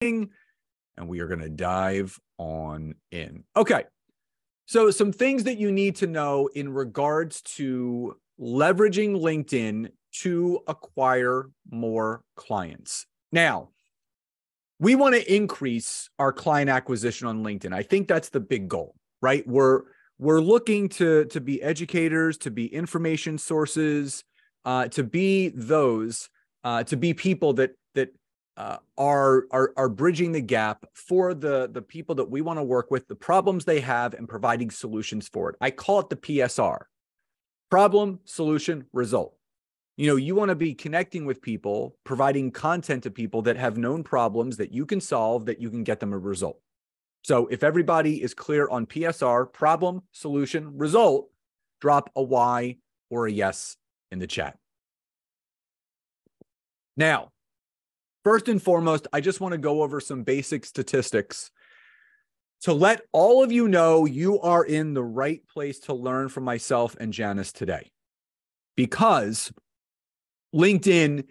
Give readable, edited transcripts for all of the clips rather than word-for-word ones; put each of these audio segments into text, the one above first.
and we are going to dive on in. Okay. So some things that you need to know in regards to leveraging LinkedIn to acquire more clients. Now, we want to increase our client acquisition on LinkedIn. I think that's the big goal, right? We're looking to be educators, to be information sources, to be those, to be people that are bridging the gap for the people that we want to work with, the problems they have, and providing solutions for it. I call it the PSR: problem, solution, result. You want to be connecting with people, providing content to people that have known problems that you can solve, that you can get them a result. So if everybody is clear on PSR, problem, solution, result, drop a Y or a yes in the chat. Now, first and foremost, I just want to go over some basic statistics to let all of you know you are in the right place to learn from myself and Janice today. Because LinkedIn,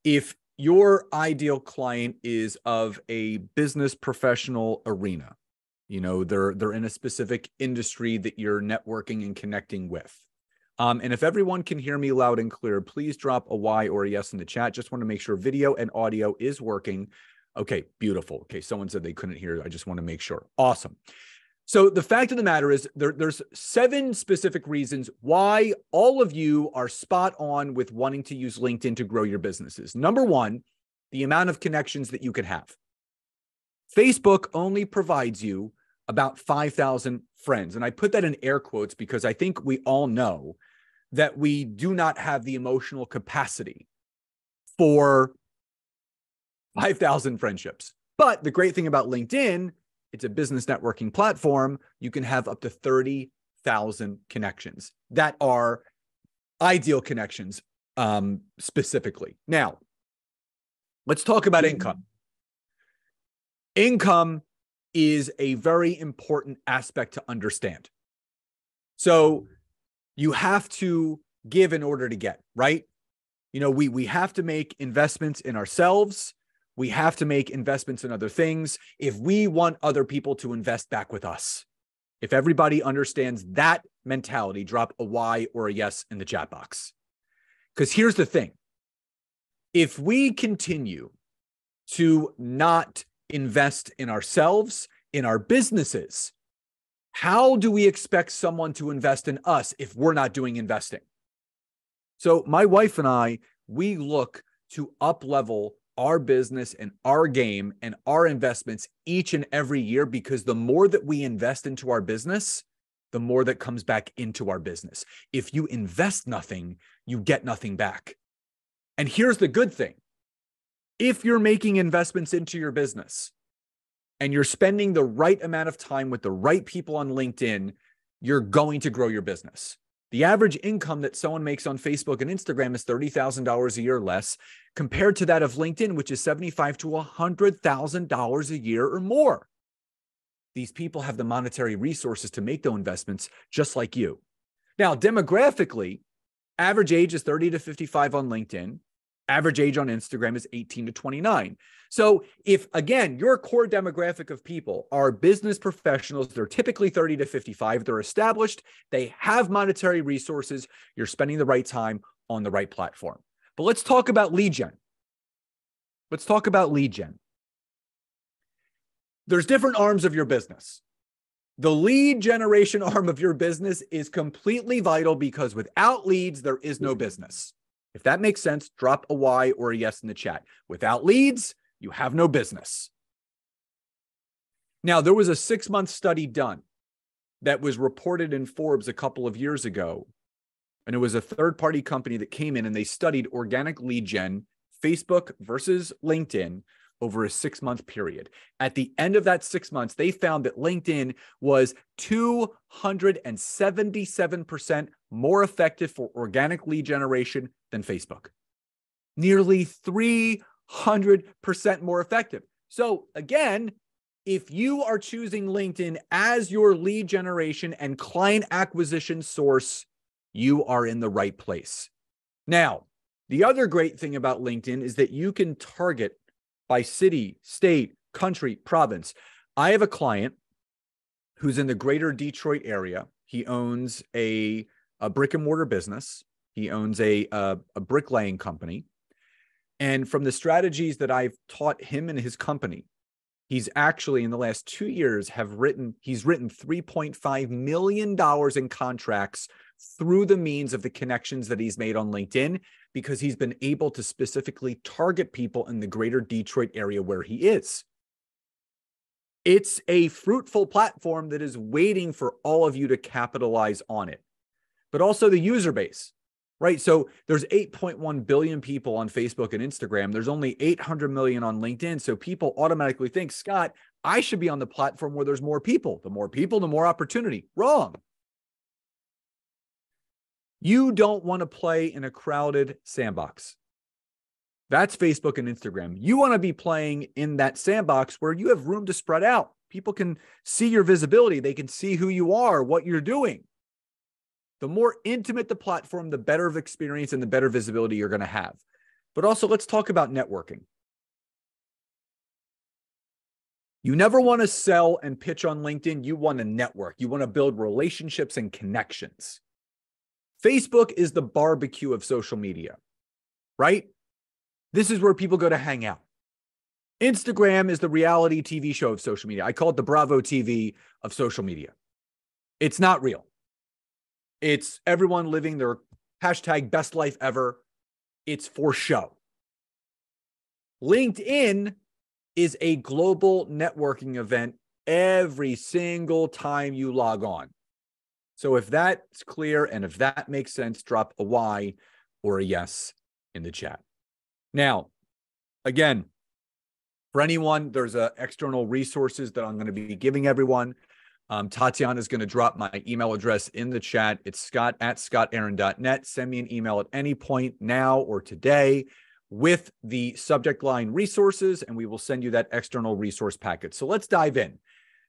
if your ideal client is of a business professional arena, they're in a specific industry that you're networking and connecting with. And if everyone can hear me loud and clear, please drop a Y or a yes in the chat. Just want to make sure video and audio is working. Okay, beautiful. Okay, someone said they couldn't hear. I just want to make sure. Awesome. So the fact of the matter is there's 7 specific reasons why all of you are spot on with wanting to use LinkedIn to grow your businesses. Number 1, the amount of connections that you could have. Facebook only provides you about 5,000 friends. And I put that in air quotes because I think we all know that we do not have the emotional capacity for 5,000 friendships. But the great thing about LinkedIn, it's a business networking platform. You can have up to 30,000 connections that are ideal connections specifically. Now, let's talk about income. Income is a very important aspect to understand. So you have to give in order to get, right? We have to make investments in ourselves. We have to make investments in other things if we want other people to invest back with us. If everybody understands that mentality, drop a Y or a yes in the chat box. Because here's the thing. If we continue to not invest in ourselves, in our businesses, how do we expect someone to invest in us if we're not doing investing? So my wife and I, we look to up-level our business and our game and our investments each and every year, because the more that we invest into our business, the more that comes back into our business. If you invest nothing, you get nothing back. And here's the good thing. If you're making investments into your business and you're spending the right amount of time with the right people on LinkedIn, you're going to grow your business. The average income that someone makes on Facebook and Instagram is $30,000 a year less, compared to that of LinkedIn, which is $75,000 to $100,000 a year or more. These people have the monetary resources to make those investments just like you. Now, demographically, average age is 30 to 55 on LinkedIn. Average age on Instagram is 18 to 29. So if, again, your core demographic of people are business professionals, they're typically 30 to 55, they're established, they have monetary resources, you're spending the right time on the right platform. But let's talk about lead gen. Let's talk about lead gen. There's different arms of your business. The lead generation arm of your business is completely vital, because without leads, there is no business. If that makes sense, drop a Y or a yes in the chat. Without leads, you have no business. Now, there was a 6-month study done that was reported in Forbes a couple of years ago. And it was a third-party company that came in and they studied organic lead gen, Facebook versus LinkedIn, over a 6-month period. At the end of that 6 months, they found that LinkedIn was 277% more effective for organic lead generation than Facebook. Nearly 300% more effective. So again, if you are choosing LinkedIn as your lead generation and client acquisition source, you are in the right place. Now, the other great thing about LinkedIn is that you can target by city, state, country, province. I have a client who's in the greater Detroit area. He owns a brick and mortar business. He owns a bricklaying company. And from the strategies that I've taught him and his company, he's actually in the last 2 years he's written $3.5 million in contracts through the means of the connections that he's made on LinkedIn, because he's been able to specifically target people in the greater Detroit area where he is. It's a fruitful platform that is waiting for all of you to capitalize on it, but also the user base, right? So there's 8.1 billion people on Facebook and Instagram. There's only 800 million on LinkedIn. So people automatically think, Scott, I should be on the platform where there's more people. The more people, the more opportunity. Wrong. You don't want to play in a crowded sandbox. That's Facebook and Instagram. You want to be playing in that sandbox where you have room to spread out. People can see your visibility. They can see who you are, what you're doing. The more intimate the platform, the better of experience and the better visibility you're going to have. But also, let's talk about networking. You never want to sell and pitch on LinkedIn. You want to network. You want to build relationships and connections. Facebook is the barbecue of social media, right? This is where people go to hang out. Instagram is the reality TV show of social media. I call it the Bravo TV of social media. It's not real. It's everyone living their hashtag best life ever. It's for show. LinkedIn is a global networking event every single time you log on. So if that's clear and if that makes sense, drop a Y or a yes in the chat. Now, again, for anyone, there's external resources that I'm going to be giving everyone. Tatiana is going to drop my email address in the chat. It's scott@scottaaron.net. Send me an email at any point now or today with the subject line resources, and we will send you that external resource packet. So let's dive in.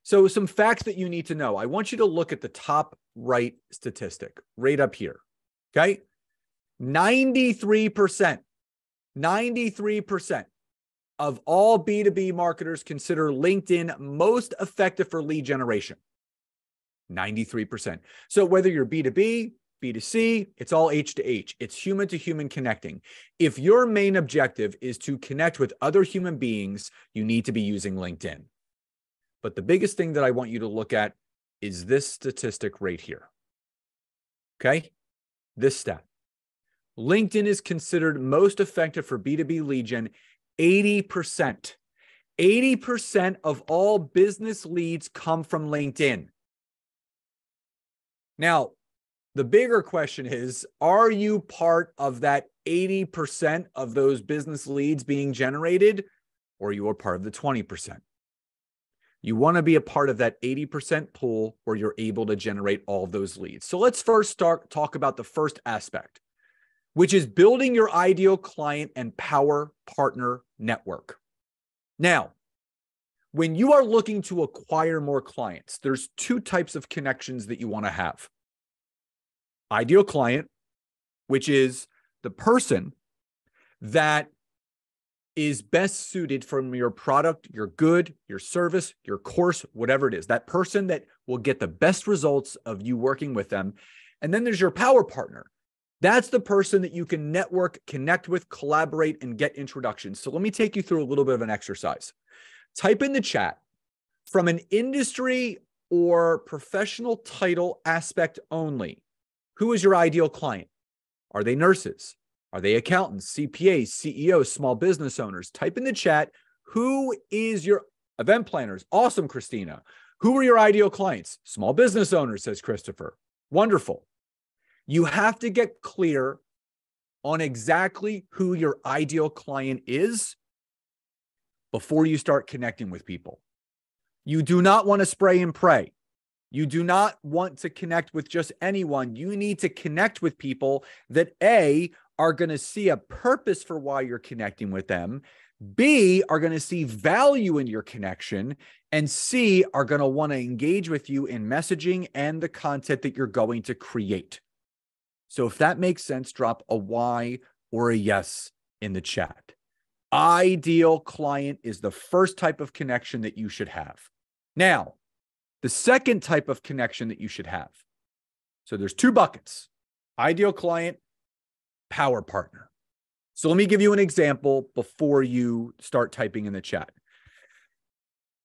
So some facts that you need to know. I want you to look at the top right statistic right up here. Okay. 93% of all B2B marketers consider LinkedIn most effective for lead generation. 93%. So whether you're B2B, B2C, it's all H to H. It's human to human connecting. If your main objective is to connect with other human beings, you need to be using LinkedIn. But the biggest thing that I want you to look at is this statistic right here. Okay? This stat. LinkedIn is considered most effective for B2B lead gen. 80%. 80% of all business leads come from LinkedIn. Now, the bigger question is, are you part of that 80% of those business leads being generated, or you are part of the 20%? You want to be a part of that 80% pool where you're able to generate all of those leads. So let's first talk about the first aspect, which is building your ideal client and power partner network. Now, when you are looking to acquire more clients, there's two types of connections that you want to have. Ideal client, which is the person that is best suited from your product, your good, your service, your course, whatever it is. That person that will get the best results of you working with them. And then there's your power partner. That's the person that you can network, connect with, collaborate, and get introductions. So let me take you through a little bit of an exercise. Type in the chat from an industry or professional title aspect only. Who is your ideal client? Are they nurses? Are they accountants, CPAs, CEOs, small business owners? Type in the chat, who is your event planners? Awesome, Christina. Who are your ideal clients? Small business owners, says Christopher. Wonderful. You have to get clear on exactly who your ideal client is before you start connecting with people. You do not want to spray and pray. You do not want to connect with just anyone. You need to connect with people that A, are going to see a purpose for why you're connecting with them, B, are going to see value in your connection, and C, are going to want to engage with you in messaging and the content that you're going to create. So if that makes sense, drop a Y or a yes in the chat. Ideal client is the first type of connection that you should have. Now, the second type of connection that you should have. So there's two buckets: ideal client, power partner. So let me give you an example before you start typing in the chat.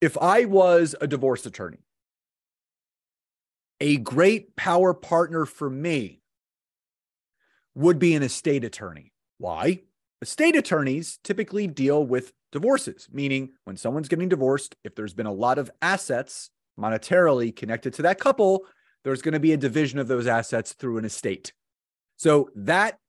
If I was a divorce attorney, a great power partner for me would be an estate attorney. Why? Estate attorneys typically deal with divorces, meaning when someone's getting divorced, if there's been a lot of assets monetarily connected to that couple, there's going to be a division of those assets through an estate. So that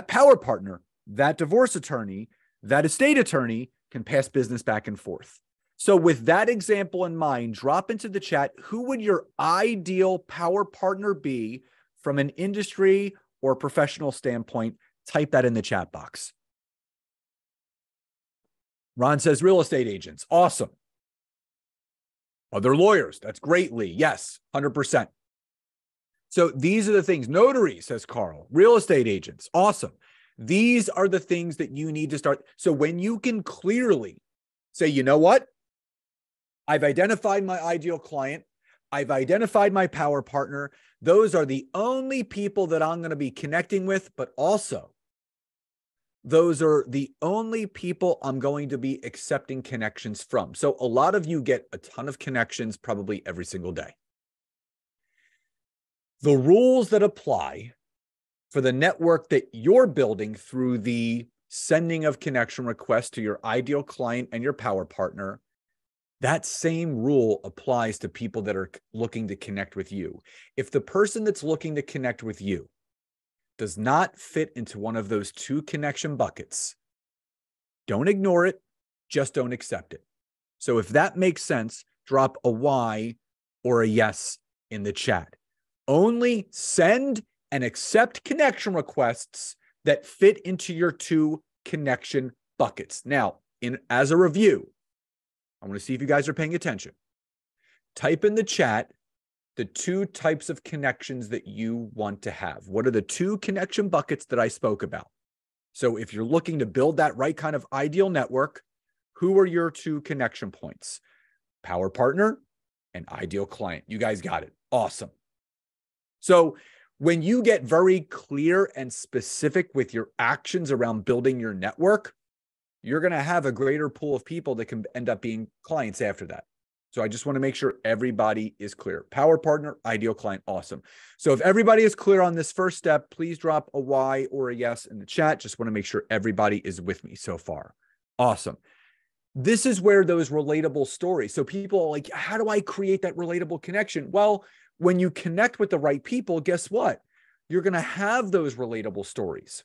power partner, that divorce attorney, that estate attorney can pass business back and forth. So with that example in mind, drop into the chat, who would your ideal power partner be from an industry or professional standpoint? Type that in the chat box. Ron says real estate agents. Awesome. Other lawyers. That's great, Lee. Yes, 100%. So these are the things. Notary, says Carl. Real estate agents. Awesome. These are the things that you need to start. So when you can clearly say, you know what? I've identified my ideal client. I've identified my power partner. Those are the only people that I'm going to be connecting with, but also those are the only people I'm going to be accepting connections from. So a lot of you get a ton of connections probably every single day. The rules that apply for the network that you're building through the sending of connection requests to your ideal client and your power partner, that same rule applies to people that are looking to connect with you. If the person that's looking to connect with you does not fit into one of those two connection buckets, don't ignore it, just don't accept it. So if that makes sense, drop a Y or a yes in the chat. Only send and accept connection requests that fit into your two connection buckets. Now, as a review, I want to see if you guys are paying attention. Type in the chat the two types of connections that you want to have. What are the two connection buckets that I spoke about? So if you're looking to build that right kind of ideal network, who are your two connection points? Power partner and ideal client. You guys got it. Awesome. So when you get very clear and specific with your actions around building your network, you're going to have a greater pool of people that can end up being clients after that. So I just want to make sure everybody is clear. Power partner, ideal client, awesome. So if everybody is clear on this first step, please drop a Y or a yes in the chat. Just want to make sure everybody is with me so far. Awesome. This is where those relatable stories. So people are like, how do I create that relatable connection? Well, when you connect with the right people, guess what? You're going to have those relatable stories.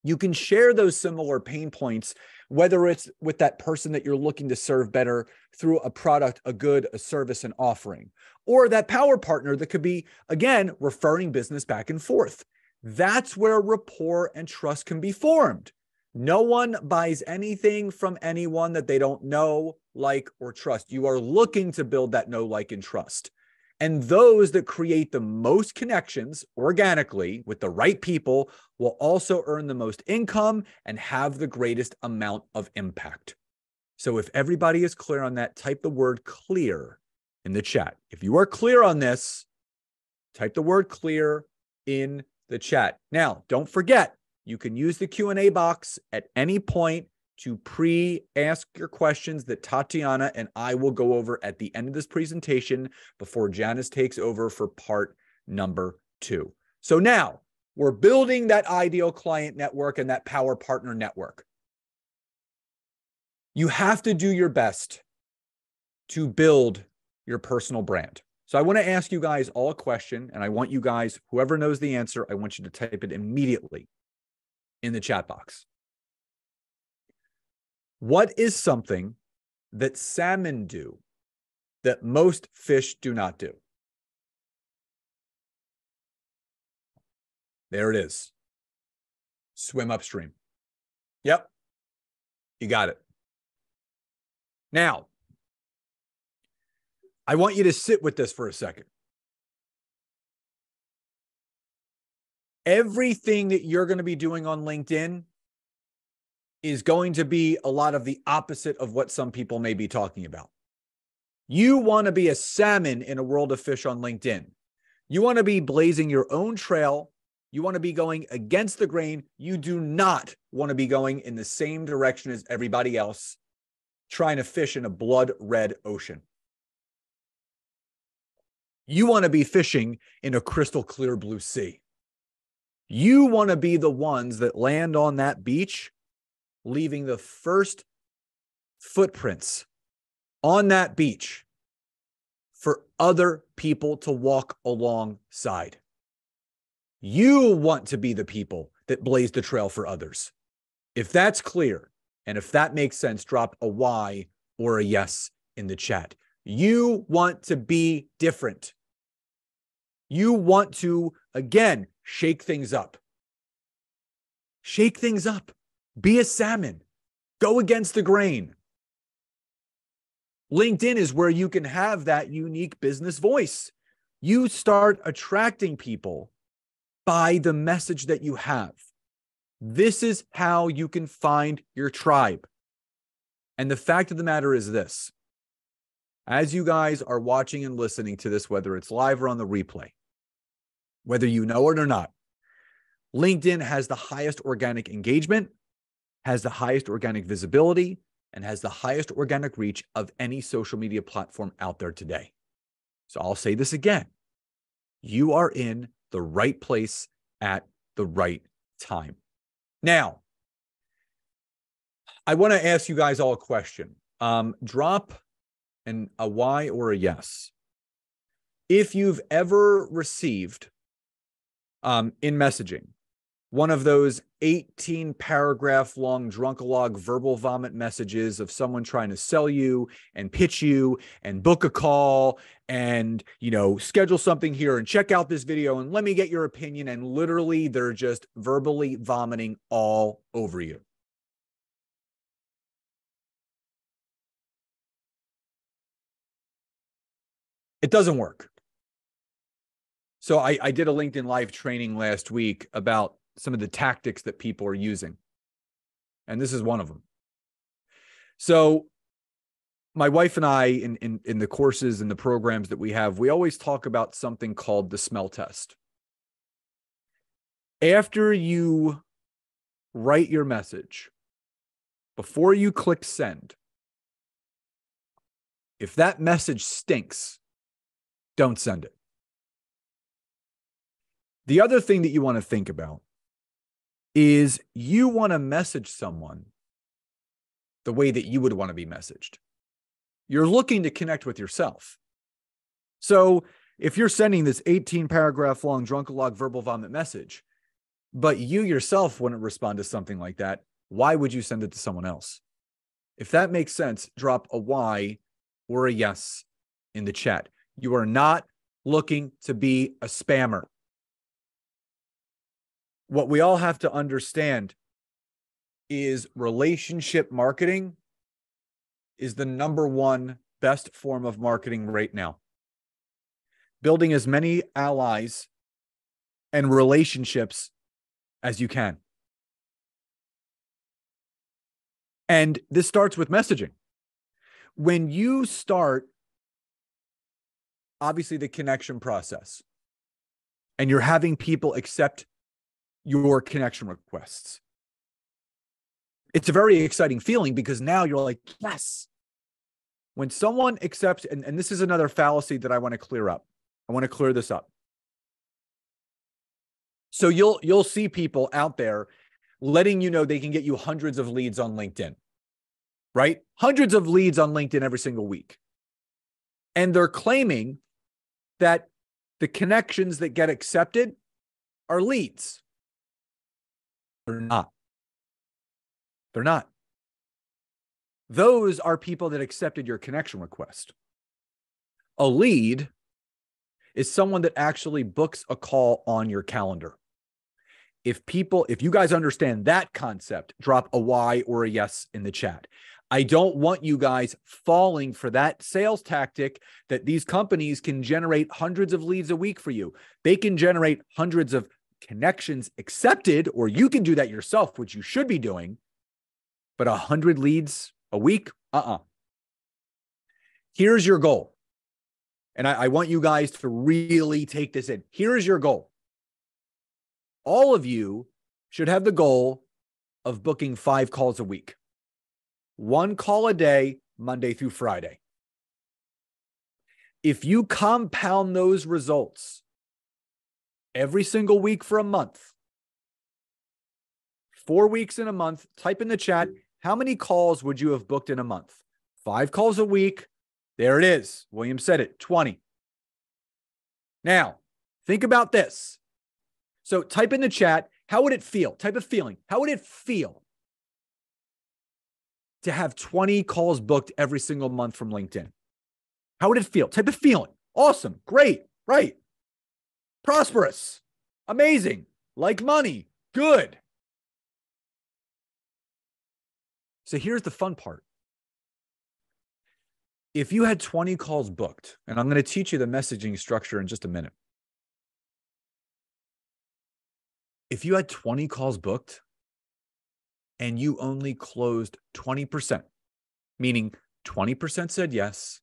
You can share those similar pain points, whether it's with that person that you're looking to serve better through a product, a good, a service, an offering, or that power partner that could be, again, referring business back and forth. That's where rapport and trust can be formed. No one buys anything from anyone that they don't know, like, or trust. You are looking to build that know, like, and trust. And those that create the most connections organically with the right people will also earn the most income and have the greatest amount of impact. So if everybody is clear on that, type the word clear in the chat. If you are clear on this, type the word clear in the chat. Now, don't forget, you can use the Q&A box at any point to pre-ask your questions that Tatiana and I will go over at the end of this presentation before Janice takes over for part number 2. So now we're building that ideal client network and that power partner network. You have to do your best to build your personal brand. So I want to ask you guys all a question, and I want you guys, whoever knows the answer, I want you to type it immediately in the chat box. What is something that salmon do that most fish do not do? There it is. Swim upstream. Yep. You got it. Now, I want you to sit with this for a second. Everything that you're going to be doing on LinkedIn is going to be a lot of the opposite of what some people may be talking about. You want to be a salmon in a world of fish on LinkedIn. You want to be blazing your own trail. You want to be going against the grain. You do not want to be going in the same direction as everybody else, trying to fish in a blood red ocean. You want to be fishing in a crystal clear blue sea. You want to be the ones that land on that beach, leaving the first footprints on that beach for other people to walk alongside. You want to be the people that blaze the trail for others. If that's clear, and if that makes sense, drop a Y or a yes in the chat. You want to be different. You want to, again, shake things up. Shake things up. Be a salmon. Go against the grain. LinkedIn is where you can have that unique business voice. You start attracting people by the message that you have. This is how you can find your tribe. And the fact of the matter is this. As you guys are watching and listening to this, whether it's live or on the replay, whether you know it or not, LinkedIn has the highest organic engagement, has the highest organic visibility, and has the highest organic reach of any social media platform out there today. So I'll say this again. You are in the right place at the right time. Now, I want to ask you guys all a question. Drop a Y or a yes. If you've ever received in messaging one of those 18-paragraph long drunkalog verbal vomit messages of someone trying to sell you and pitch you and book a call and, schedule something here and check out this video and let me get your opinion, and literally they're just verbally vomiting all over you. It doesn't work. So I did a LinkedIn Live training last week about some of the tactics that people are using. And this is one of them. So my wife and I, in the courses and the programs that we have, we always talk about something called the smell test. After you write your message, before you click send, if that message stinks, don't send it. The other thing that you want to think about is you want to message someone the way that you would want to be messaged. You're looking to connect with yourself. So if you're sending this 18-paragraph long drunkalog verbal vomit message, but you yourself wouldn't respond to something like that, why would you send it to someone else? If that makes sense, drop a Y or a yes in the chat. You are not looking to be a spammer. What we all have to understand is relationship marketing is the number one best form of marketing right now. Building as many allies and relationships as you can. And this starts with messaging. When you start, obviously, the connection process, and you're having people accept your connection requests, it's a very exciting feeling because now you're like, yes. When someone accepts, and this is another fallacy that I want to clear up. I want to clear this up. So you'll see people out there letting you know they can get you hundreds of leads on LinkedIn, right? Hundreds of leads on LinkedIn every single week. And they're claiming that the connections that get accepted are leads. They're not. They're not. Those are people that accepted your connection request. A lead is someone that actually books a call on your calendar. If you guys understand that concept, drop a Y or a yes in the chat. I don't want you guys falling for that sales tactic that these companies can generate hundreds of leads a week for you. They can generate hundreds of connections accepted, or you can do that yourself, which you should be doing. But 100 leads a week? Here's your goal. And I want you guys to really take this in. Here is your goal. All of you should have the goal of booking 5 calls a week. 1 call a day, Monday through Friday. If you compound those results every single week for a month, 4 weeks in a month, type in the chat, how many calls would you have booked in a month? 5 calls a week. There it is. William said it, 20. Now, think about this. So type in the chat, how would it feel? Type a feeling. How would it feel to have 20 calls booked every single month from LinkedIn? How would it feel? Type a feeling. Awesome. Great. Right. Prosperous. Amazing. Like money. Good. So here's the fun part. If you had 20 calls booked, and I'm going to teach you the messaging structure in just a minute. If you had 20 calls booked and you only closed 20%, meaning 20% said yes,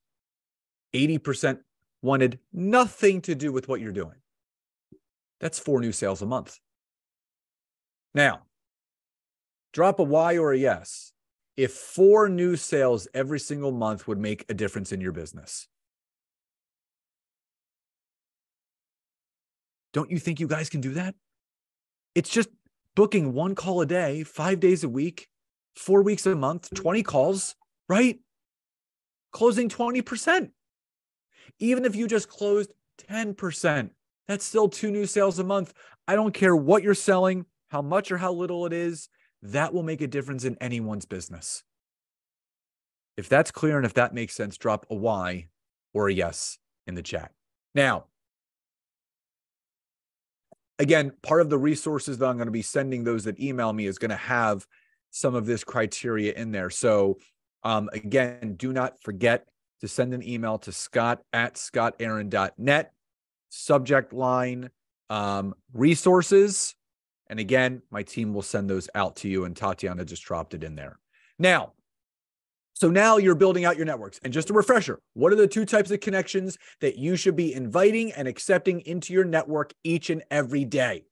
80% wanted nothing to do with what you're doing, that's 4 new sales a month. Now, drop a Y or a yes if 4 new sales every single month would make a difference in your business. Don't you think you guys can do that? It's just booking 1 call a day, 5 days a week, 4 weeks a month, 20 calls, right? Closing 20%. Even if you just closed 10%, that's still 2 new sales a month. I don't care what you're selling, how much or how little it is, that will make a difference in anyone's business. If that's clear and if that makes sense, drop a Y or a yes in the chat. Now, again, part of the resources that I'm going to be sending those that email me is going to have some of this criteria in there. So again, do not forget to send an email to scott@scottaaron.net, subject line, resources. And again, my team will send those out to you, and Tatiana just dropped it in there. Now, so now you're building out your networks. And just a refresher, what are the 2 types of connections that you should be inviting and accepting into your network each and every day?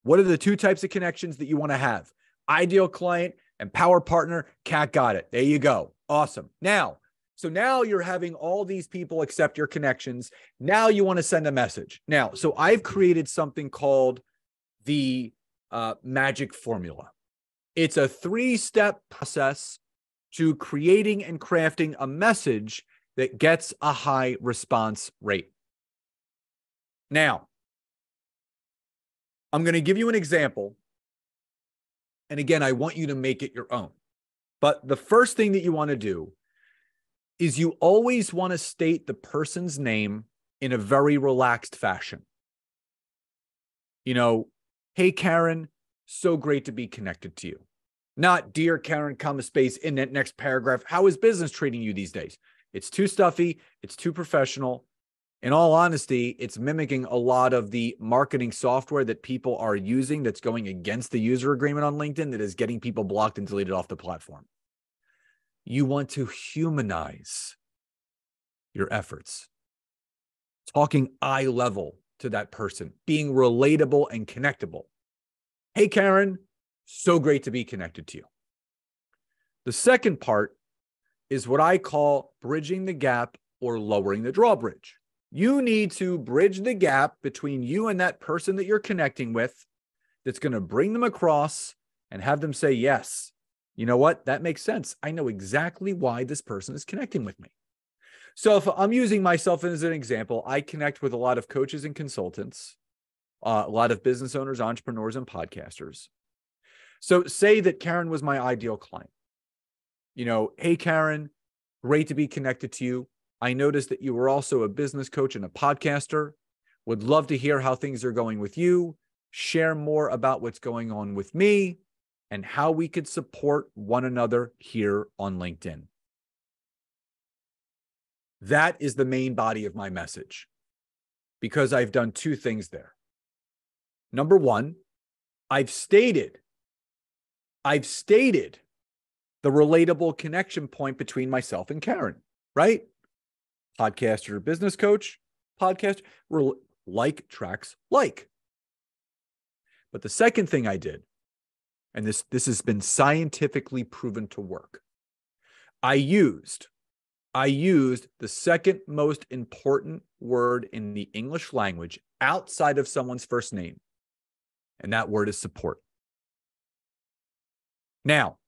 What are the 2 types of connections that you want to have? Ideal client and power partner. Cat got it. There you go. Awesome. Now, so now you're having all these people accept your connections. Now you want to send a message. Now, so I've created something called the magic formula. It's a 3-step process to creating and crafting a message that gets a high response rate. Now, I'm going to give you an example. And again, I want you to make it your own. But the first thing that you want to do is you always want to state the person's name in a very relaxed fashion. You know, hey, Karen, so great to be connected to you. Not, dear Karen, comma space, in that next paragraph. How is business treating you these days? It's too stuffy. It's too professional. In all honesty, it's mimicking a lot of the marketing software that people are using that's going against the user agreement on LinkedIn that is getting people blocked and deleted off the platform. You want to humanize your efforts. Talking eye level to that person, being relatable and connectable. Hey, Karen, so great to be connected to you. The second part is what I call bridging the gap or lowering the drawbridge. You need to bridge the gap between you and that person that you're connecting with that's going to bring them across and have them say, yes, you know what? That makes sense. I know exactly why this person is connecting with me. So if I'm using myself as an example, I connect with a lot of coaches and consultants, a lot of business owners, entrepreneurs, and podcasters. So say that Karen was my ideal client. You know, hey, Karen, great to be connected to you. I noticed that you were also a business coach and a podcaster. Would love to hear how things are going with you, share more about what's going on with me, and how we could support one another here on LinkedIn. That is the main body of my message, because I've done 2 things there. Number 1, I've stated the relatable connection point between myself and Karen, right? Podcaster, business coach, podcast, like tracks like. But the second thing I did, and this has been scientifically proven to work, I used the second most important word in the English language outside of someone's first name, and that word is support. Now,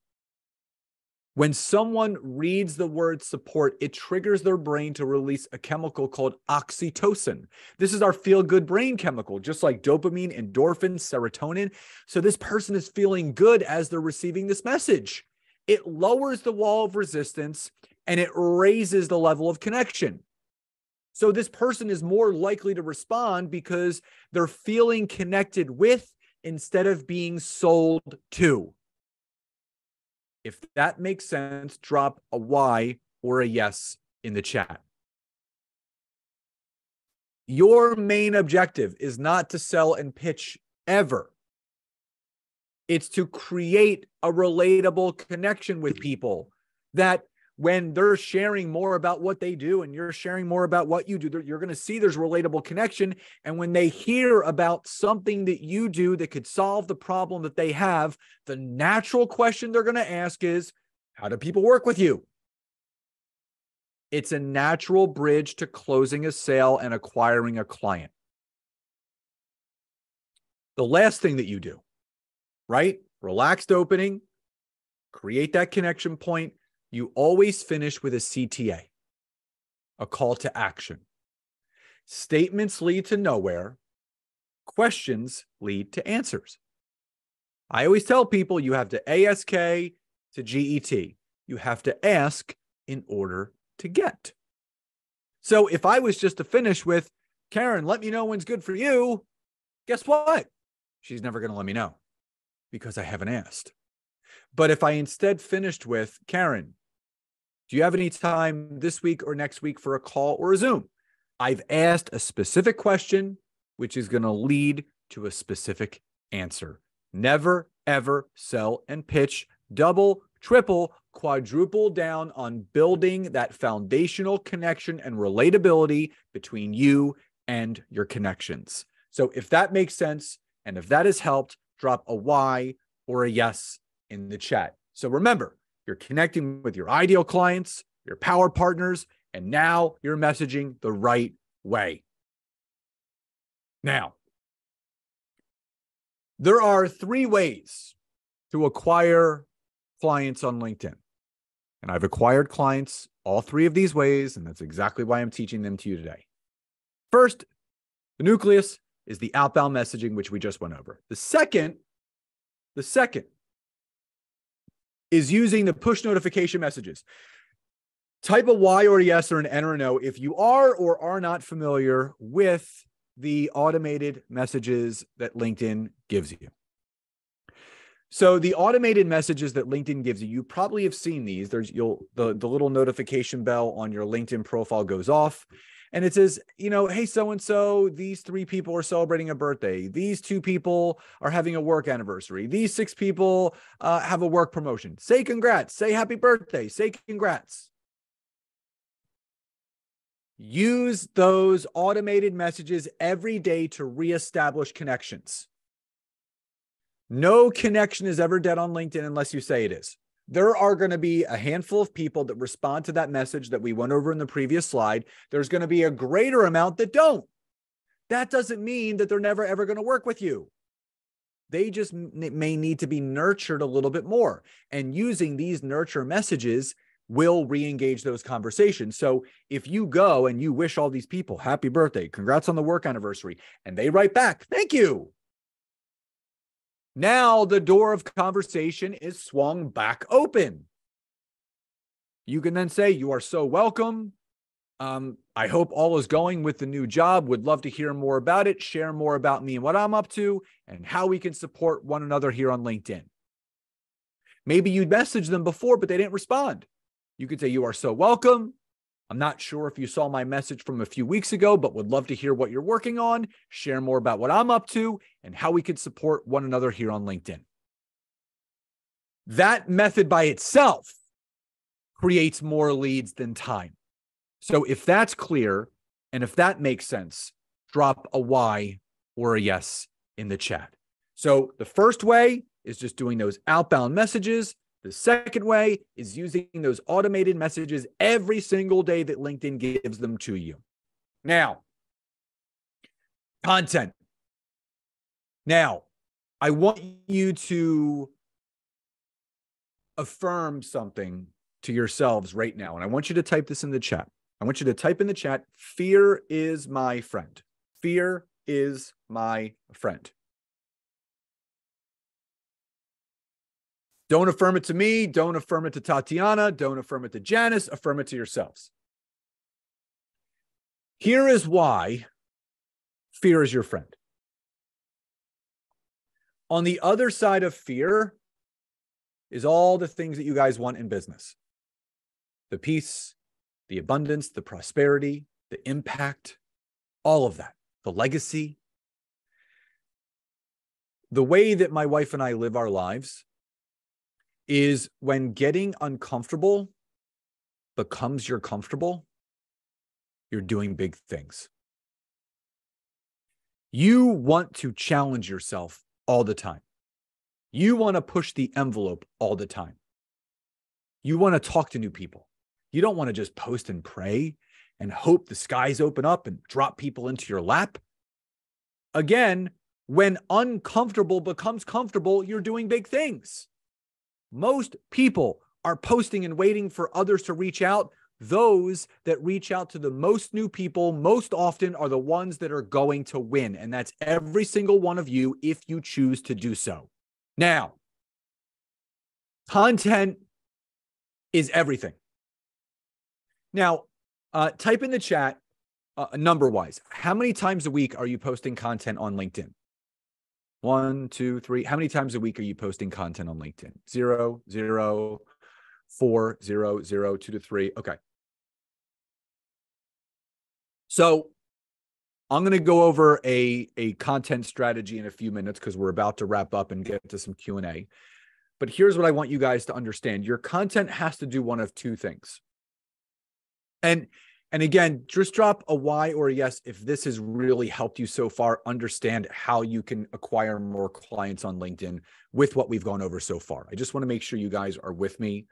when someone reads the word support, it triggers their brain to release a chemical called oxytocin. This is our feel-good brain chemical, just like dopamine, endorphins, serotonin. So this person is feeling good as they're receiving this message. It lowers the wall of resistance and it raises the level of connection. So this person is more likely to respond because they're feeling connected with instead of being sold to. If that makes sense, drop a Y or a yes in the chat. Your main objective is not to sell and pitch ever. It's to create a relatable connection with people that when they're sharing more about what they do and you're sharing more about what you do, you're going to see there's relatable connection. And when they hear about something that you do that could solve the problem that they have, the natural question they're going to ask is, how do people work with you? It's a natural bridge to closing a sale and acquiring a client. The last thing that you do, right? Relaxed opening, create that connection point. You always finish with a CTA, a call to action. Statements lead to nowhere. Questions lead to answers. I always tell people you have to ASK to GET. You have to ask in order to get. So if I was just to finish with, Karen, let me know when's good for you, guess what? She's never going to let me know because I haven't asked. But if I instead finished with, Karen, do you have any time this week or next week for a call or a Zoom? I've asked a specific question, which is going to lead to a specific answer. Never, ever sell and pitch, double, triple, quadruple down on building that foundational connection and relatability between you and your connections. So if that makes sense, and if that has helped, drop a Y or a yes in the chat. So remember, you're connecting with your ideal clients, your power partners, and now you're messaging the right way. Now, there are 3 ways to acquire clients on LinkedIn. And I've acquired clients all 3 of these ways, and that's exactly why I'm teaching them to you today. First, the nucleus is the outbound messaging, which we just went over. The second is using the push notification messages. Type a Y or a yes or an N or a no if you are or are not familiar with the automated messages that LinkedIn gives you. So the automated messages that LinkedIn gives you, you probably have seen these. The little notification bell on your LinkedIn profile goes off. And it says, hey, so-and-so, these 3 people are celebrating a birthday. These 2 people are having a work anniversary. These 6 people have a work promotion. Say congrats. Say happy birthday. Say congrats. Use those automated messages every day to reestablish connections. No connection is ever dead on LinkedIn unless you say it is. There are going to be a handful of people that respond to that message that we went over in the previous slide. There's going to be a greater amount that don't. That doesn't mean that they're never, ever going to work with you. They just may need to be nurtured a little bit more. And using these nurture messages will re-engage those conversations. So if you go and you wish all these people happy birthday, congrats on the work anniversary, and they write back, thank you. Now the door of conversation is swung back open. You can then say, you are so welcome. I hope all is going with the new job. Would love to hear more about it, share more about me and what I'm up to, and how we can support one another here on LinkedIn. Maybe you'd messaged them before, but they didn't respond. You could say, you are so welcome. I'm not sure if you saw my message from a few weeks ago, but would love to hear what you're working on, share more about what I'm up to, and how we can support one another here on LinkedIn. That method by itself creates more leads than time. So if that's clear and if that makes sense, drop a Y or a yes in the chat. So the first way is just doing those outbound messages. The second way is using those automated messages every single day that LinkedIn gives them to you. Now, content. Now, I want you to affirm something to yourselves right now. And I want you to type this in the chat. I want you to type in the chat, fear is my friend. Fear is my friend. Don't affirm it to me. Don't affirm it to Tatiana. Don't affirm it to Janice. Affirm it to yourselves. Here is why fear is your friend. On the other side of fear is all the things that you guys want in business. The peace, the abundance, the prosperity, the impact, all of that, the legacy. The way that my wife and I live our lives is when getting uncomfortable becomes your comfortable, you're doing big things. You want to challenge yourself all the time. You want to push the envelope all the time. You want to talk to new people. You don't want to just post and pray and hope the skies open up and drop people into your lap. Again, when uncomfortable becomes comfortable, you're doing big things. Most people are posting and waiting for others to reach out. Those that reach out to the most new people most often are the ones that are going to win. And that's every single one of you if you choose to do so. Now, content is everything. Now, type in the chat, number-wise, how many times a week are you posting content on LinkedIn? 1, 2, 3. How many times a week are you posting content on LinkedIn? 0, 0, 4, 0, 0, 2 to 3. Okay. So I'm going to go over a content strategy in a few minutes because we're about to wrap up and get to some Q&A. But here's what I want you guys to understand. Your content has to do one of two things. And again, just drop a Y or a yes if this has really helped you so far understand how you can acquire more clients on LinkedIn with what we've gone over so far. I just want to make sure you guys are with me.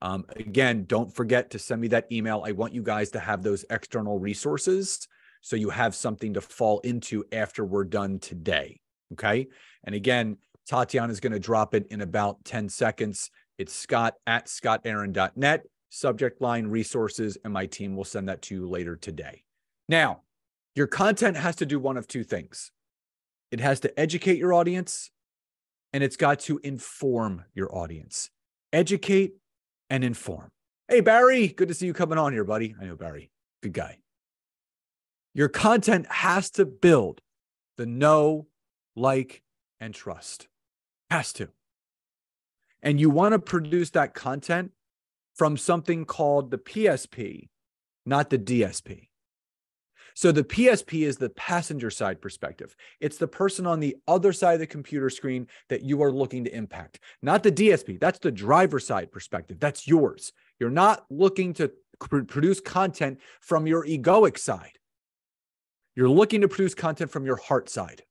Again, don't forget to send me that email. I want you guys to have those external resources so you have something to fall into after we're done today. Okay. And again, Tatiana is going to drop it in about 10 seconds. It's scott@scottaaron.net. Subject line resources, and my team will send that to you later today. Now, your content has to do one of two things. It has to educate your audience, and it's got to inform your audience. Educate and inform. Hey, Barry, good to see you coming on here, buddy. I know Barry, good guy. Your content has to build the know, like, and trust. Has to. And you want to produce that content from something called the PSP, not the DSP. So the PSP is the passenger side perspective. It's the person on the other side of the computer screen that you are looking to impact, not the DSP. That's the driver side perspective. That's yours. You're not looking to produce content from your egoic side. You're looking to produce content from your heart side.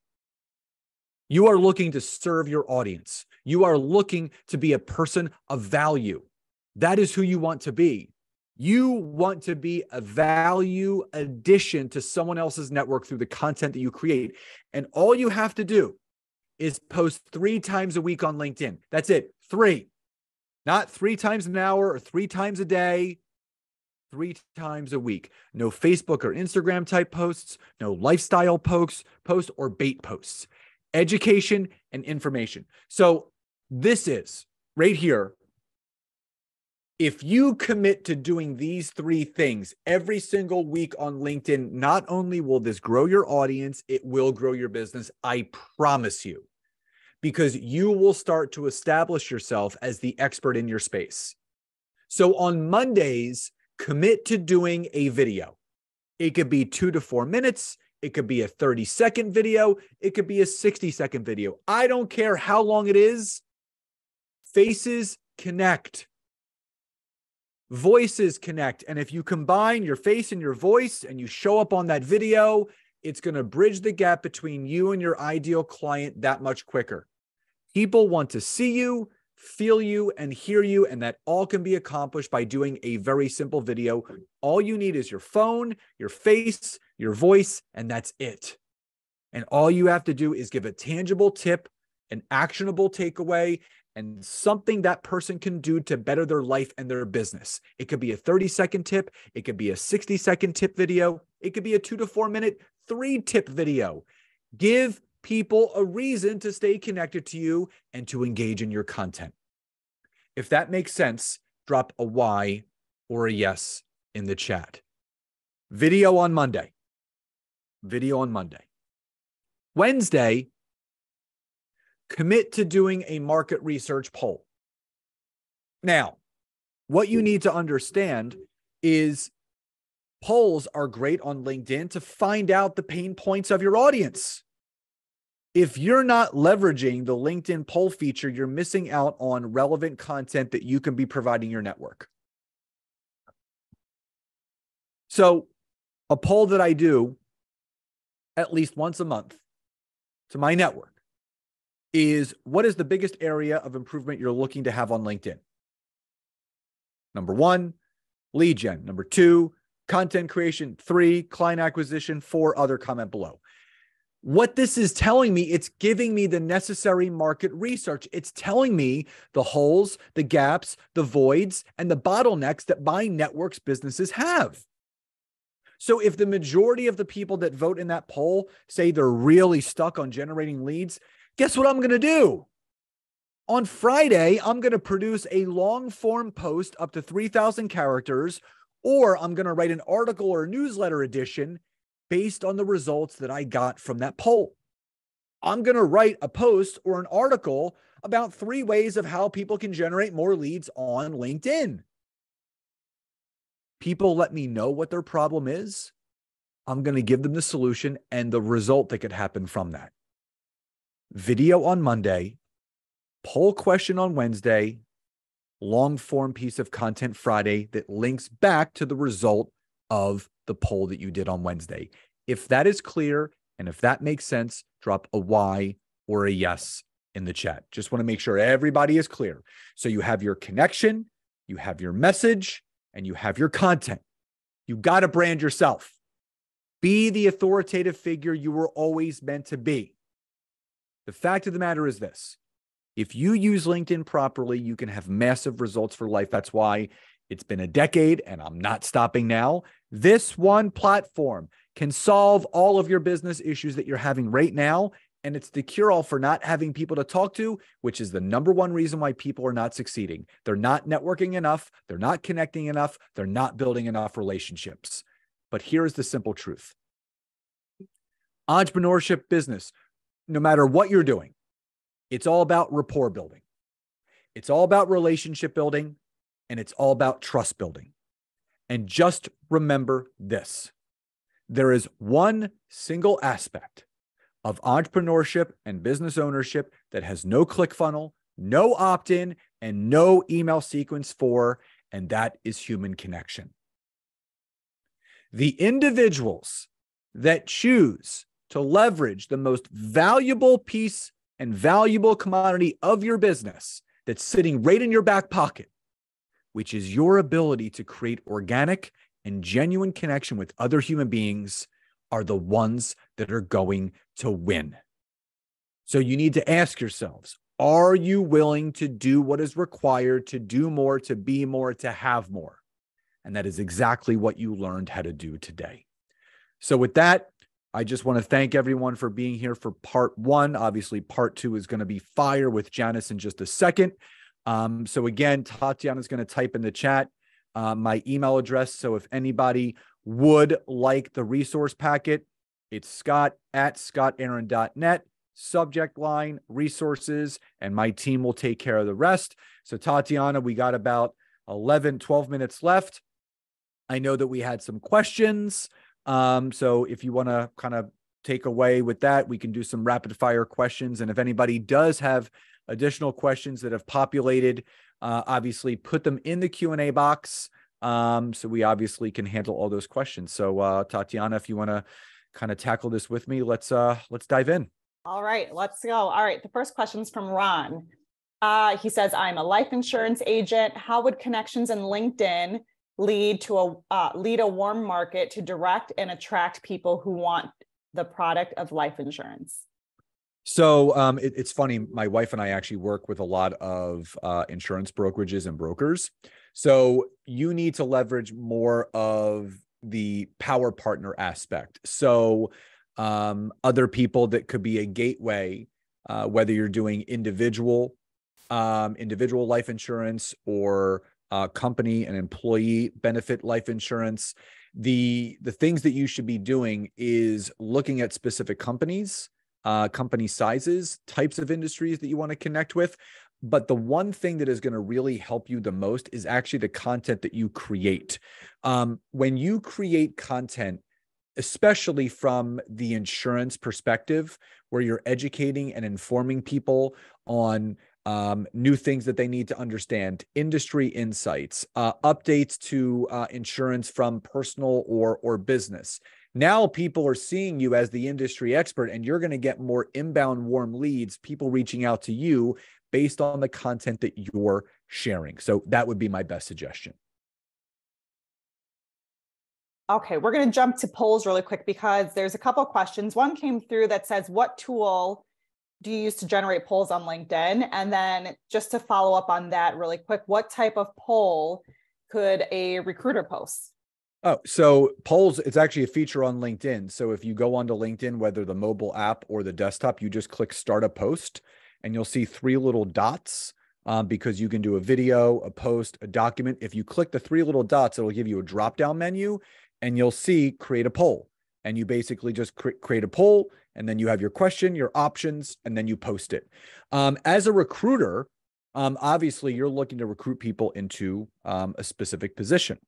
You are looking to serve your audience. You are looking to be a person of value. That is who you want to be. You want to be a value addition to someone else's network through the content that you create. And all you have to do is post 3 times a week on LinkedIn. That's it. 3. Not 3 times an hour or 3 times a day. 3 times a week. No Facebook or Instagram type posts, no lifestyle posts or bait posts. Education and information. So this is right here. If you commit to doing these 3 things every single week on LinkedIn, not only will this grow your audience, it will grow your business. I promise you, because you will start to establish yourself as the expert in your space. So on Mondays, commit to doing a video. It could be 2 to 4 minutes. It could be a 30-second video. It could be a 60-second video. I don't care how long it is. Faces connect. Voices connect. And if you combine your face and your voice and you show up on that video, it's going to bridge the gap between you and your ideal client that much quicker. People want to see you, feel you, and hear you, and that all can be accomplished by doing a very simple video. All you need is your phone, your face, your voice, and that's it. And all you have to do is give a tangible tip, an actionable takeaway, and something that person can do to better their life and their business. It could be a 30-second tip. It could be a 60-second tip video. It could be a 2 to 4 minute 3-tip video. Give people a reason to stay connected to you and to engage in your content. If that makes sense, drop a Y or a yes in the chat. Video on Monday. Video on Monday. Wednesday, commit to doing a market research poll. Now, what you need to understand is polls are great on LinkedIn to find out the pain points of your audience. If you're not leveraging the LinkedIn poll feature, you're missing out on relevant content that you can be providing your network. So a poll that I do at least once a month to my network is, what is the biggest area of improvement you're looking to have on LinkedIn? Number 1, lead gen. Number 2, content creation. 3, client acquisition. 4, other, comment below. What this is telling me, it's giving me the necessary market research. It's telling me the holes, the gaps, the voids, and the bottlenecks that my network's businesses have. So if the majority of the people that vote in that poll say they're really stuck on generating leads, guess what I'm going to do? On Friday, I'm going to produce a long form post up to 3,000 characters, or I'm going to write an article or a newsletter edition based on the results that I got from that poll. I'm going to write a post or an article about 3 ways of how people can generate more leads on LinkedIn. People let me know what their problem is. I'm going to give them the solution and the result that could happen from that. Video on Monday, poll question on Wednesday, long form piece of content Friday that links back to the result of the poll that you did on Wednesday. If that is clear and if that makes sense, drop a Y or a yes in the chat. Just want to make sure everybody is clear. So you have your connection, you have your message, and you have your content. You got to brand yourself. Be the authoritative figure you were always meant to be. The fact of the matter is this: if you use LinkedIn properly, you can have massive results for life. That's why it's been a decade, and I'm not stopping now. This one platform can solve all of your business issues that you're having right now, and it's the cure-all for not having people to talk to, which is the number one reason why people are not succeeding. They're not networking enough. They're not connecting enough. They're not building enough relationships. But here's the simple truth. Entrepreneurship, business, no matter what you're doing, it's all about rapport building. It's all about relationship building, and it's all about trust building. And just remember this: there is one single aspect of entrepreneurship and business ownership that has no ClickFunnels, no opt-in, and no email sequence for, and that is human connection. The individuals that choose to leverage the most valuable piece and valuable commodity of your business that's sitting right in your back pocket, which is your ability to create organic and genuine connection with other human beings, are the ones that are going to win. So you need to ask yourselves, are you willing to do what is required to do more, to be more, to have more? And that is exactly what you learned how to do today. So with that, I just want to thank everyone for being here for part 1. Obviously, part 2 is going to be fire with Janice in just a second. So again, Tatiana is going to type in the chat my email address. So if anybody would like the resource packet, it's scott@scottaaron.net, subject line, resources, and my team will take care of the rest. So Tatiana, we got about 12 minutes left. I know that we had some questions. So if you want to kind of take away with that, we can do some rapid fire questions. And if anybody does have additional questions that have populated, obviously put them in the Q&A box. So we obviously can handle all those questions. So Tatiana, if you want to kind of tackle this with me, let's dive in. All right, let's go. All right, the first question is from Ron. He says, I'm a life insurance agent. How would connections in LinkedIn lead a warm market to direct and attract people who want the product of life insurance? So it's funny. My wife and I actually work with a lot of insurance brokerages and brokers. So you need to leverage more of the power partner aspect. So other people that could be a gateway, whether you're doing individual life insurance or company and employee benefit life insurance. The things that you should be doing is looking at specific companies, company sizes, types of industries that you want to connect with. But the one thing that is going to really help you the most is actually the content that you create. When you create content, especially from the insurance perspective, where you're educating and informing people on new things that they need to understand, industry insights, updates to insurance from personal or business. Now people are seeing you as the industry expert, and you're going to get more inbound warm leads, people reaching out to you based on the content that you're sharing. So that would be my best suggestion. Okay, we're going to jump to polls really quick because there's a couple of questions. One came through that says, what tool do you use to generate polls on LinkedIn? And then just to follow up on that really quick, what type of poll could a recruiter post? Oh, so polls, it's actually a feature on LinkedIn. So if you go onto LinkedIn, whether the mobile app or the desktop, you just click start a post and you'll see three little dots because you can do a video, a post, a document. If you click the three little dots, it'll give you a drop-down menu and you'll see create a poll. And you basically just create a poll, and then you have your question, your options, and then you post it. As a recruiter, obviously you're looking to recruit people into a specific position.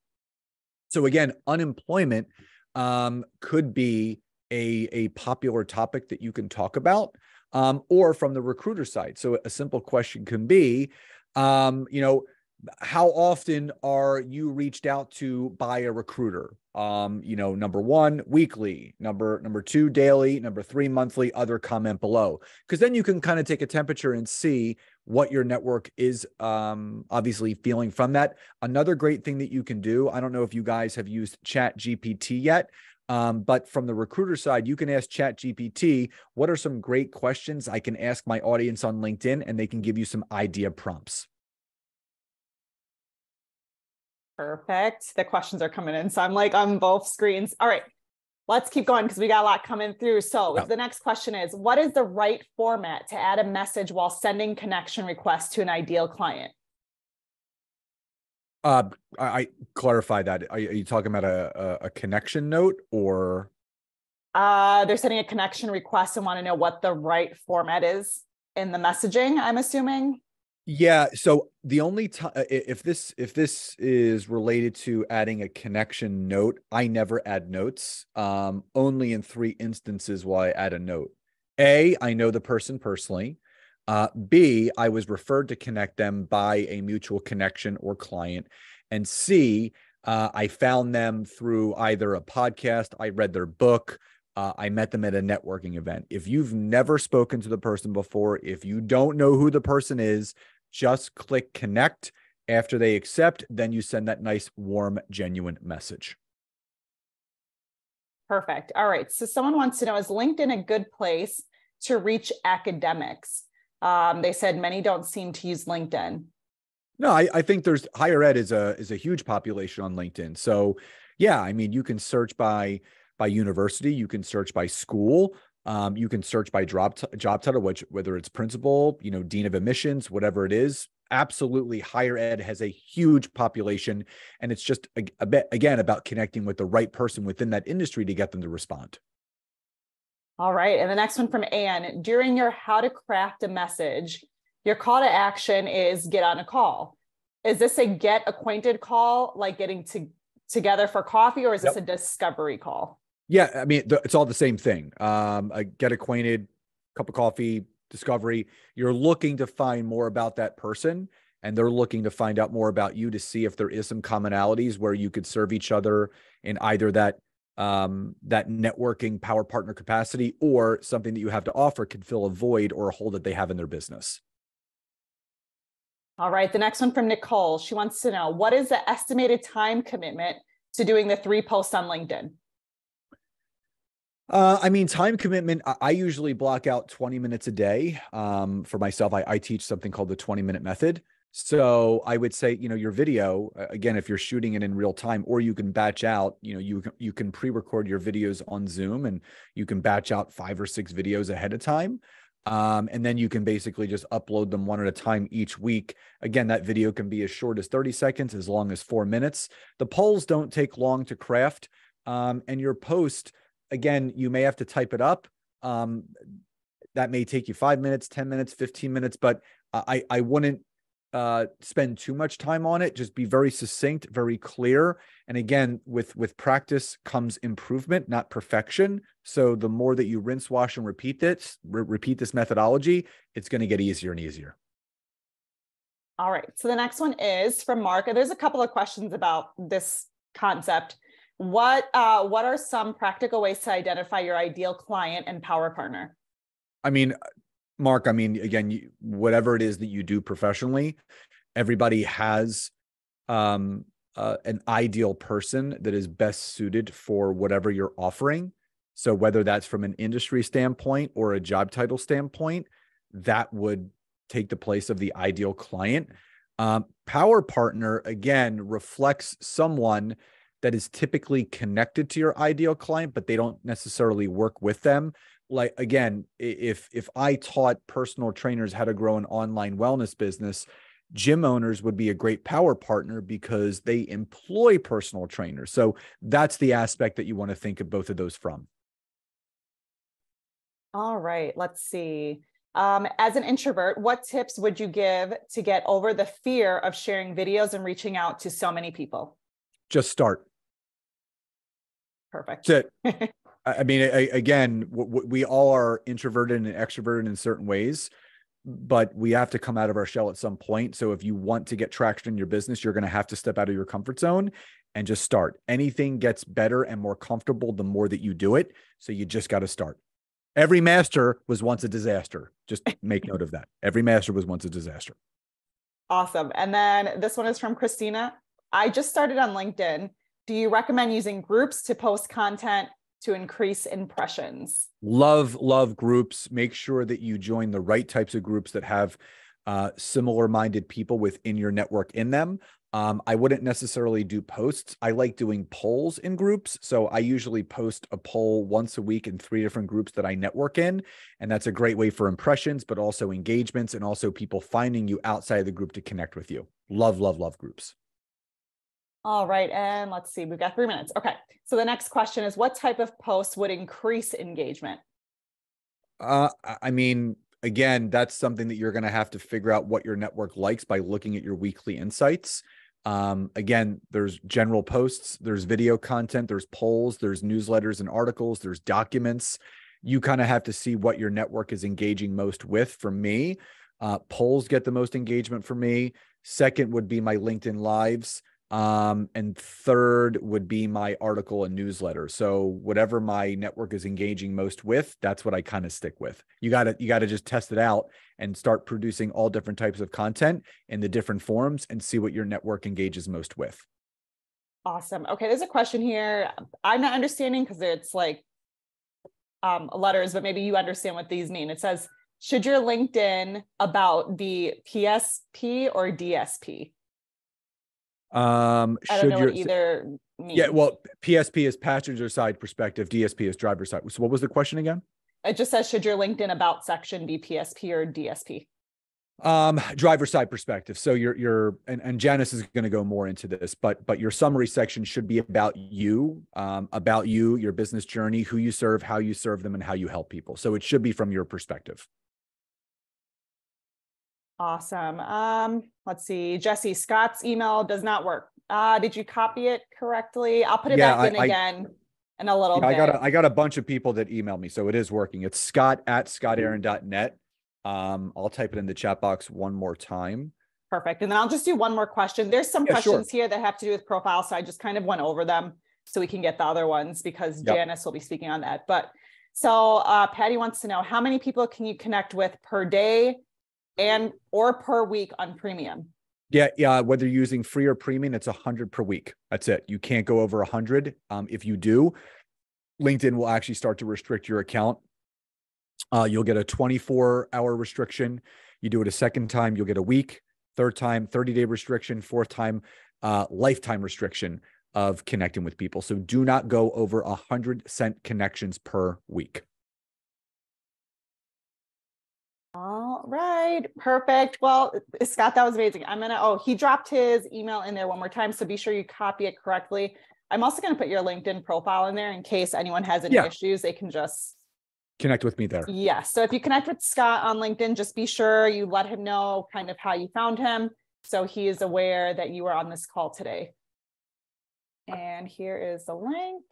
So again, unemployment could be a popular topic that you can talk about, or from the recruiter side. So a simple question can be, how often are you reached out to by a recruiter? Number one, weekly, number two, daily, number three, monthly, other, comment below. Because then you can kind of take a temperature and see what your network is obviously feeling from that. Another great thing that you can do, I don't know if you guys have used ChatGPT yet, but from the recruiter side, you can ask ChatGPT, what are some great questions I can ask my audience on LinkedIn, and they can give you some idea prompts. Perfect. The questions are coming in. So I'm like on both screens. All right, let's keep going because we got a lot coming through. So the next question is, what is the right format to add a message while sending connection requests to an ideal client? I clarify that. Are you talking about a connection note or? They're sending a connection request and want to know what the right format is in the messaging, I'm assuming. Yeah. So the only time, if this is related to adding a connection note, I never add notes. Only in 3 instances will I add a note. A, I know the person personally. B, I was referred to connect them by a mutual connection or client. And C, I found them through either a podcast, I read their book, I met them at a networking event. If you've never spoken to the person before, if you don't know who the person is, just click connect. After they accept, then you send that nice, warm, genuine message. Perfect. All right. So someone wants to know, is LinkedIn a good place to reach academics? They said many don't seem to use LinkedIn. No, I think there's higher ed is a huge population on LinkedIn. So yeah, I mean, you can search by university, you can search by school, you can search by job title, whether it's principal, dean of admissions, whatever it is. Absolutely, higher ed has a huge population, and it's just a bit again about connecting with the right person within that industry to get them to respond. All right, and the next one from Anne. During your how to craft a message, your call to action is get on a call. Is this a get acquainted call, like getting together for coffee, or is this a discovery call? Yeah, I mean, it's all the same thing. Get acquainted, cup of coffee, discovery. You're looking to find more about that person, and they're looking to find out more about you to see if there is some commonalities where you could serve each other in either that networking power partner capacity, or something that you have to offer can fill a void or a hole that they have in their business. All right. The next one from Nicole. She wants to know, what is the estimated time commitment to doing the 3 posts on LinkedIn? I mean, time commitment, I usually block out 20 minutes a day. For myself, I teach something called the 20-minute method. So I would say, your video, again, if you're shooting it in real time, or you can batch out, you can pre-record your videos on Zoom, and you can batch out 5 or 6 videos ahead of time. And then you can basically just upload them one at a time each week. Again, that video can be as short as 30 seconds, as long as 4 minutes. The polls don't take long to craft. And your post, again, you may have to type it up. That may take you 5 minutes, 10 minutes, 15 minutes, but I wouldn't spend too much time on it. Just be very succinct, very clear. And again, with practice comes improvement, not perfection. So the more that you rinse, wash, and repeat this methodology, it's going to get easier and easier. All right. So the next one is from Mark. There's a couple of questions about this concept. What are some practical ways to identify your ideal client and power partner? I mean, Mark, again, whatever it is that you do professionally, everybody has an ideal person that is best suited for whatever you're offering. So whether that's from an industry standpoint or a job title standpoint, that would take the place of the ideal client. Power partner, again, reflects someone that is typically connected to your ideal client, but they don't necessarily work with them. Like, again, if I taught personal trainers how to grow an online wellness business, gym owners would be a great power partner because they employ personal trainers. So that's the aspect that you want to think of both of those from. All right, let's see. As an introvert, what tips would you give to get over the fear of sharing videos and reaching out to so many people? Just start. Perfect. That's it. I mean, again, we all are introverted and extroverted in certain ways, but we have to come out of our shell at some point. So if you want to get traction in your business, you're going to have to step out of your comfort zone and just start. Anything gets better and more comfortable the more that you do it. So you just got to start. Every master was once a disaster. Just make note of that. Every master was once a disaster. Awesome. And then this one is from Christina. I just started on LinkedIn. Do you recommend using groups to post content to increase impressions? Love groups. Make sure that you join the right types of groups that have similar-minded people within your network in them. I wouldn't necessarily do posts. I like doing polls in groups. So I usually post a poll once a week in 3 different groups that I network in. And that's a great way for impressions, but also engagements, and also people finding you outside of the group to connect with you. Love groups. All right. And let's see, we've got 3 minutes. Okay. So the next question is, what type of posts would increase engagement? I mean, again, that's something that you're going to have to figure out what your network likes by looking at your weekly insights. Again, there's general posts, there's video content, there's polls, there's newsletters and articles, there's documents. You kind of have to see what your network is engaging most with. For me, polls get the most engagement for me. Second would be my LinkedIn Lives. And third would be my article and newsletter. So whatever my network is engaging most with, that's what I kind of stick with. You got to just test it out and start producing all different types of content in the different forms and see what your network engages most with. Awesome. Okay. There's a question here. I'm not understanding because it's like letters, but maybe you understand what these mean. It says, should your LinkedIn about be PSP or DSP? I don't know what either means. Yeah, well, PSP is passenger side perspective, DSP is driver side. So what was the question again? It just says, should your LinkedIn about section be PSP or DSP? Driver side perspective. So and Janice is going to go more into this, but your summary section should be about you, your business journey, who you serve, how you serve them, and how you help people. So it should be from your perspective. Awesome. Let's see. Jesse, Scott's email does not work. Did you copy it correctly? I'll put it back in again in a little bit. I got a bunch of people that emailed me, so it is working. It's Scott@scottaaron.net. I'll type it in the chat box one more time. Perfect. And then I'll just do one more question. There's some questions here that have to do with profile. So I just kind of went over them so we can get the other ones because Janice will be speaking on that. But so Patty wants to know, how many people can you connect with per day and or per week on premium? Yeah. Whether you're using free or premium, it's 100 per week. That's it. You can't go over 100. If you do, LinkedIn will actually start to restrict your account. You'll get a 24-hour restriction. You do it a second time, you'll get a week. Third time, 30-day restriction. Fourth time, lifetime restriction of connecting with people. So do not go over 100 sent connections per week. All right, perfect. Well, Scott, that was amazing. He dropped his email in there one more time. So be sure you copy it correctly. I'm also going to put your LinkedIn profile in there in case anyone has any issues. They can just connect with me there. Yes. So if you connect with Scott on LinkedIn, just be sure you let him know kind of how you found him, so he is aware that you were on this call today. And here is the link.